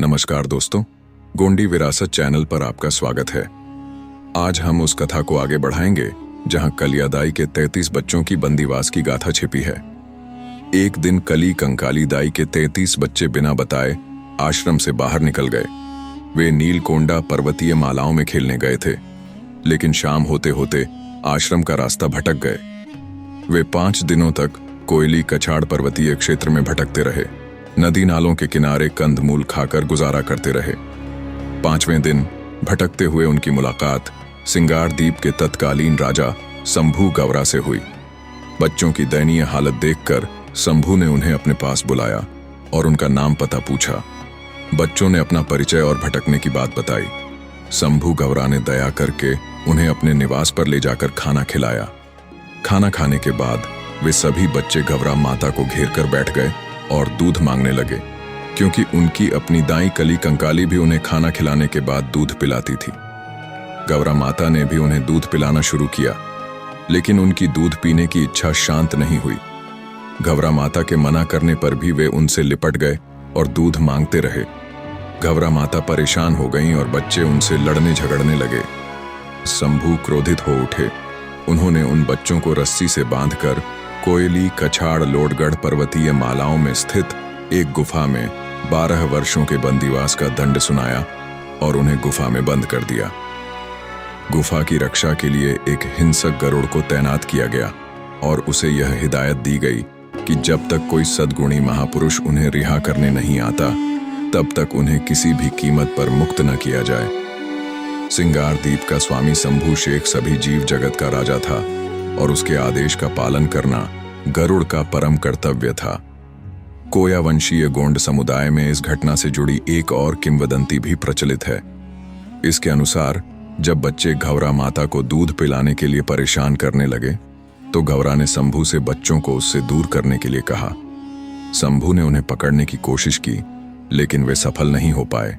नमस्कार दोस्तों, गोंडी विरासत चैनल पर आपका स्वागत है। आज हम उस कथा को आगे बढ़ाएंगे जहां कलिया दाई के 33 बच्चों की बंदीवास की गाथा छिपी है। एक दिन कली कंकाली दाई के 33 बच्चे बिना बताए आश्रम से बाहर निकल गए। वे नीलकोंडा पर्वतीय मालाओं में खेलने गए थे, लेकिन शाम होते होते आश्रम का रास्ता भटक गए। वे 5 दिनों तक कोयली कछाड़ पर्वतीय क्षेत्र में भटकते रहे। नदी नालों के किनारे कंदमूल खाकर गुजारा करते रहे। 5वें दिन भटकते हुए उनकी मुलाकात सिंगारदीप के तत्कालीन राजा शंभू गौरा से हुई। बच्चों की दयनीय हालत देखकर शंभू ने उन्हें अपने पास बुलाया और उनका नाम पता पूछा। बच्चों ने अपना परिचय और भटकने की बात बताई। शंभू गौरा ने दया करके उन्हें अपने निवास पर ले जाकर खाना खिलाया। खाना खाने के बाद वे सभी बच्चे गौरा माता को घेर कर बैठ गए और दूध मांगने लगे, क्योंकि उनकी अपनी दाई कली कंकाली भी उन्हें खाना खिलाने के बाद दूध पिलाती थी। गौरा माता ने भी उन्हें दूध पिलाना शुरू किया, लेकिन उनकी दूध पीने की इच्छा शांत नहीं हुई। गौरा माता के मना करने पर भी वे उनसे लिपट गए और दूध मांगते रहे। गौरा माता परेशान हो गईं और बच्चे उनसे लड़ने झगड़ने लगे। शंभू क्रोधित हो उठे। उन्होंने उन बच्चों को रस्सी से बांधकर कोयली कछाड़ लोडगढ़ पर्वतीय मालाओं में स्थित एक गुफा में 12 वर्षों के बंदीवास का दंड सुनाया और उन्हें गुफा में बंद कर दिया। गुफा की रक्षा के लिए एक हिंसक गरुड़ को तैनात किया गया और उसे यह हिदायत दी गई कि जब तक कोई सद्गुणी महापुरुष उन्हें रिहा करने नहीं आता, तब तक उन्हें किसी भी कीमत पर मुक्त न किया जाए। सिंगारदीप का स्वामी शंभू शेख सभी जीव जगत का राजा था और उसके आदेश का पालन करना गरुड़ का परम कर्तव्य था। कोया वंशीय गोंड समुदाय में इस घटना से जुड़ी एक और किंवदंती भी प्रचलित है। इसके अनुसार जब बच्चे गौरा माता को दूध पिलाने के लिए परेशान करने लगे, तो गौरा ने शंभू से बच्चों को उससे दूर करने के लिए कहा। शंभू ने उन्हें पकड़ने की कोशिश की, लेकिन वे सफल नहीं हो पाए।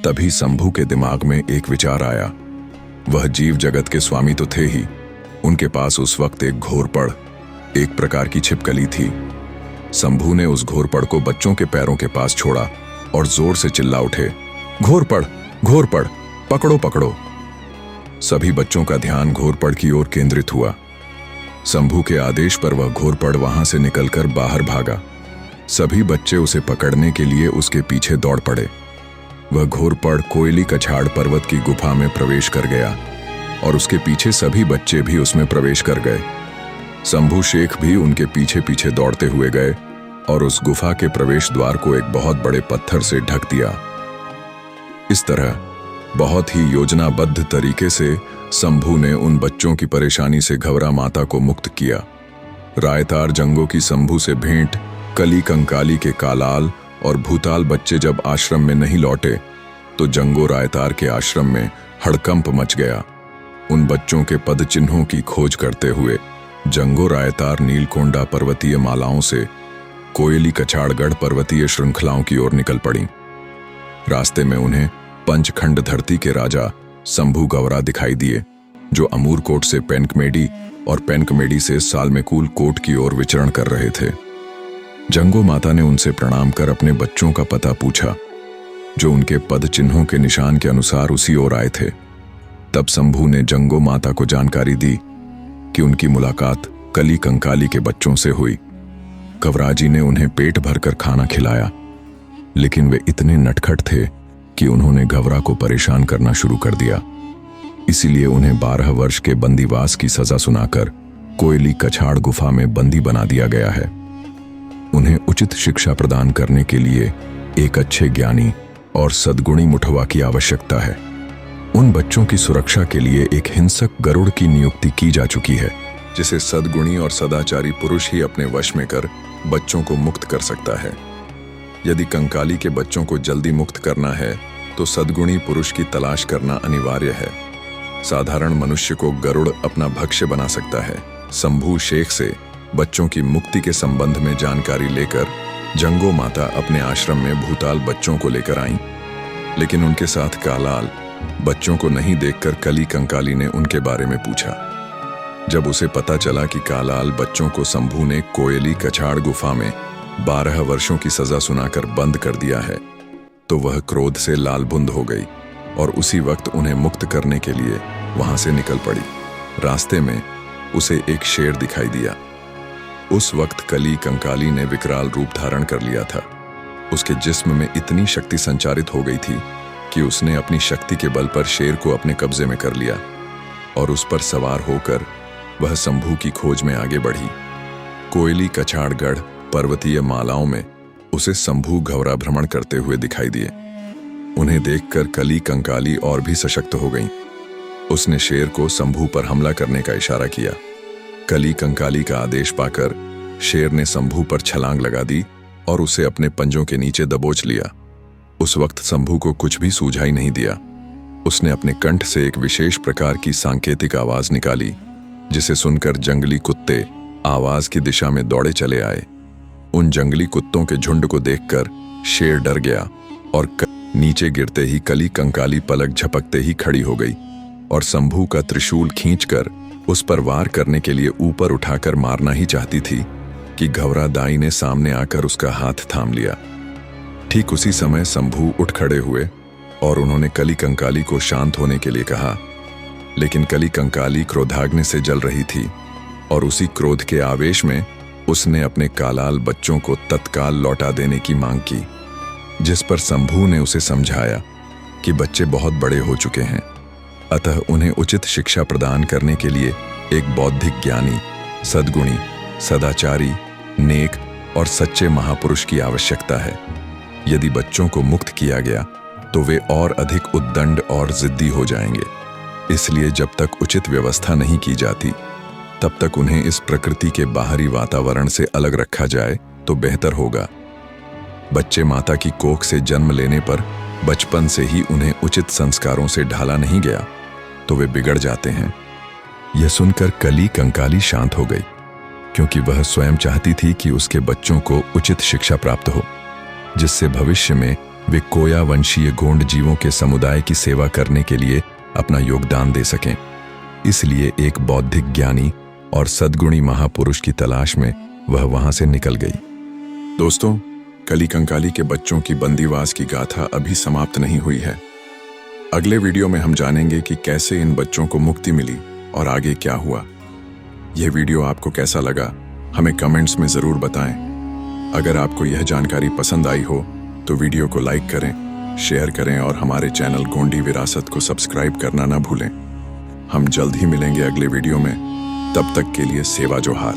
तभी शंभू के दिमाग में एक विचार आया। वह जीव जगत के स्वामी तो थे ही, उनके पास उस वक्त एक घोरपड़, एक प्रकार की छिपकली थी। शंभू ने उस घोरपड़ को बच्चों के पैरों के पास छोड़ा और जोर से चिल्ला उठे, घोरपड़, घोरपड़, पकड़ो पकड़ो। सभी बच्चों का ध्यान घोरपड़ की ओर केंद्रित हुआ। शंभू के आदेश पर वह घोरपड़ वहां से निकलकर बाहर भागा। सभी बच्चे उसे पकड़ने के लिए उसके पीछे दौड़ पड़े। वह घोरपड़ कोयली कछाड़ पर्वत की गुफा में प्रवेश कर गया और उसके पीछे सभी बच्चे भी उसमें प्रवेश कर गए। शंभू शेख भी उनके पीछे पीछे दौड़ते हुए गए और उस गुफा के प्रवेश द्वार को एक बहुत बड़े पत्थर से ढक दिया। इस तरह बहुत ही योजनाबद्ध तरीके से शंभू ने उन बच्चों की परेशानी से गौरा माता को मुक्त किया। रायतार जंगों की शंभू से भेंट कली कंकाली के कालाल और भूताल बच्चे जब आश्रम में नहीं लौटे, तो जंगो रायतार के आश्रम में हड़कंप मच गया। उन बच्चों के पद चिन्हों की खोज करते हुए जंगो रायतार नीलकोंडा पर्वतीय मालाओं से कोयली कछाड़गढ़ पर्वतीय श्रृंखलाओं की ओर निकल पड़ी। रास्ते में उन्हें पंचखंड धरती के राजा शंभू गौरा दिखाई दिए, जो अमूरकोट से पेनकमेडी और पेनकमेडी से सालमेकूल कोट की ओर विचरण कर रहे थे। जंगो माता ने उनसे प्रणाम कर अपने बच्चों का पता पूछा, जो उनके पद चिन्हों के निशान के अनुसार उसी ओर आए थे। तब शंभू ने जंगो माता को जानकारी दी कि उनकी मुलाकात कली कंकाली के बच्चों से हुई। गौराजी ने उन्हें पेट भरकर खाना खिलाया, लेकिन वे इतने नटखट थे कि उन्होंने गौरा को परेशान करना शुरू कर दिया। इसीलिए उन्हें 12 वर्ष के बंदीवास की सजा सुनाकर कोयली कछाड़ गुफा में बंदी बना दिया गया है। उन्हें उचित शिक्षा प्रदान करने के लिए एक अच्छे ज्ञानी और सद्गुणी मुठवा की आवश्यकता है। उन बच्चों की सुरक्षा के लिए एक हिंसक गरुड़ की नियुक्ति की जा चुकी है, जिसे सद्गुणी और सदाचारी पुरुष ही अपने वश में कर बच्चों को मुक्त कर सकता है। यदि कंकाली के बच्चों को जल्दी मुक्त करना है, तो सद्गुणी पुरुष की तलाश करना अनिवार्य है। साधारण मनुष्य को गरुड़ अपना भक्ष्य बना सकता है। शंभू शेख से बच्चों की मुक्ति के संबंध में जानकारी लेकर जंगो माता अपने आश्रम में भूताल बच्चों को लेकर आईं, लेकिन उनके साथ कालाल बच्चों को नहीं देखकर कली कंकाली ने उनके बारे में पूछा। जब उसे पता चला कि कालाल बच्चों को शंभू ने कोयली कछाड़ गुफा में 12 वर्षों की सजा सुनाकर बंद कर दिया है, तो वह क्रोध से लालबुंद हो गई और उसी वक्त उन्हें मुक्त करने के लिए वहां से निकल पड़ी। रास्ते में उसे एक शेर दिखाई दिया। उस वक्त कली कंकाली ने विकराल रूप धारण कर लिया था। उसके जिस्म में इतनी शक्ति संचारित हो गई थी कि उसने अपनी शक्ति के बल पर शेर को अपने कब्जे में कर लिया और उस पर सवार होकर वह शंभू की खोज में आगे बढ़ी। कोयली कछाड़गढ़ पर्वतीय मालाओं में उसे शंभू घवरा भ्रमण करते हुए दिखाई दिए। उन्हें देखकर कली कंकाली और भी सशक्त हो गईं। उसने शेर को शंभू पर हमला करने का इशारा किया। कली कंकाली का आदेश पाकर शेर ने शंभू पर छलांग लगा दी और उसे अपने पंजों के नीचे दबोच लिया। उस वक्त शंभू को कुछ भी सूझाई नहीं दिया। उसने अपने कंठ से एक विशेष प्रकार की सांकेतिक आवाज निकाली, जिसे सुनकर जंगली कुत्ते आवाज की दिशा में दौड़े चले आए। उन जंगली कुत्तों के झुंड को देखकर शेर डर गया और नीचे गिरते ही कली कंकाली पलक झपकते ही खड़ी हो गई और शंभू का त्रिशूल खींचकर उस पर वार करने के लिए ऊपर उठाकर मारना ही चाहती थी कि घवरा दाई ने सामने आकर उसका हाथ थाम लिया। ठीक उसी समय शंभू उठ खड़े हुए और उन्होंने कली कंकाली को शांत होने के लिए कहा, लेकिन कली कंकाली क्रोधाग्नि से जल रही थी और उसी क्रोध के आवेश में उसने अपने कालाल बच्चों को तत्काल लौटा देने की मांग की, जिस पर शंभू ने उसे समझाया कि बच्चे बहुत बड़े हो चुके हैं, अतः उन्हें उचित शिक्षा प्रदान करने के लिए एक बौद्धिक ज्ञानी, सद्गुणी, सदाचारी, नेक और सच्चे महापुरुष की आवश्यकता है। यदि बच्चों को मुक्त किया गया तो वे और अधिक उद्दंड और जिद्दी हो जाएंगे। इसलिए जब तक उचित व्यवस्था नहीं की जाती तब तक उन्हें इस प्रकृति के बाहरी वातावरण से अलग रखा जाए तो बेहतर होगा। बच्चे माता की कोख से जन्म लेने पर बचपन से ही उन्हें उचित संस्कारों से ढाला नहीं गया तो वे बिगड़ जाते हैं। यह सुनकर कली कंकाली शांत हो गई, क्योंकि वह स्वयं चाहती थी कि उसके बच्चों को उचित शिक्षा प्राप्त हो, जिससे भविष्य में वे कोया वंशीय गोंड जीवों के समुदाय की सेवा करने के लिए अपना योगदान दे सकें। इसलिए एक बौद्धिक ज्ञानी और सद्गुणी महापुरुष की तलाश में वह वहां से निकल गई। दोस्तों, कली कंकाली के बच्चों की बंदीवास की गाथा अभी समाप्त नहीं हुई है। अगले वीडियो में हम जानेंगे कि कैसे इन बच्चों को मुक्ति मिली और आगे क्या हुआ। यह वीडियो आपको कैसा लगा, हमें कमेंट्स में जरूर बताएं। अगर आपको यह जानकारी पसंद आई हो तो वीडियो को लाइक करें, शेयर करें और हमारे चैनल गोंडी विरासत को सब्सक्राइब करना ना भूलें। हम जल्द ही मिलेंगे अगले वीडियो में। तब तक के लिए सेवा जोहार।